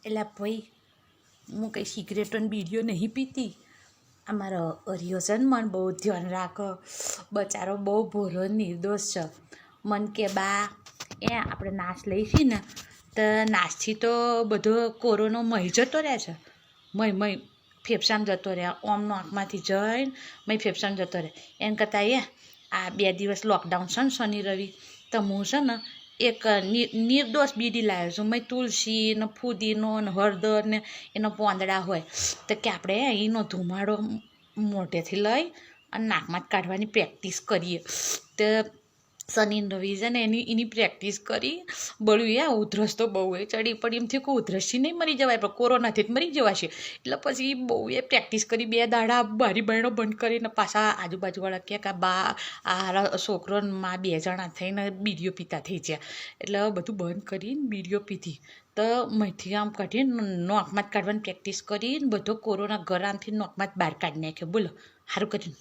એટલે ભાઈ હું કંઈ સિગરેટો ને બીડીઓ નહીં પીતી. અમારો હરિયો છે ને મને બહુ ધ્યાન રાખો, બચારો બહુ ભોળો નિર્દોષ છે. મન કે બા આપણે નાશ લઈશી ને તો નાશથી તો બધો કોરોનો મહી જતો રહે છે. મય ફેફસામાં જતો રહે, ઓમ નાકમાંથી જઈને ફેફસામાં જતો રહે. એમ કરતાં આ 2 દિવસ લોકડાઉન છે ને શનિ રવિ, તો હું છે ને એક નિર્દોષ બીડી લાવ્યો છું. તુલસી ને ફુદીનો ને હળદર ને એનો પોંદડા હોય તો કે આપણે એનો ધુમાડો મોઢેથી લઈ અને નાકમાં જ કાઢવાની પ્રેક્ટિસ કરીએ. તો શનિ રવિ છે ને એની પ્રેક્ટિસ કરી બળ્યું ઉધરસ તો બહુ ચડી પડી. એમ થયું કે ઉધરસથી નહીં મરી જવાય પણ કોરોનાથી જ મરી જવાશે. એટલે પછી બહુ પ્રેક્ટિસ કરી. 2 દાડા બારી બારણો બંધ કરીને પાછા આજુબાજુવાળા કે બા આ છોકરો ને માં 2 જણા થઈને બીડીઓ પીતા થઈ ગયા. એટલે બધું બંધ કરીને બીડીઓ પીધી. તો મહીથી આમ કાઢીને નોકમાં જ કાઢવાની પ્રેક્ટિસ કરીને બધો કોરોના ગરામથી નોકમાં જ બહાર કાઢી નાખ્યો. બોલો સારું કર્યું.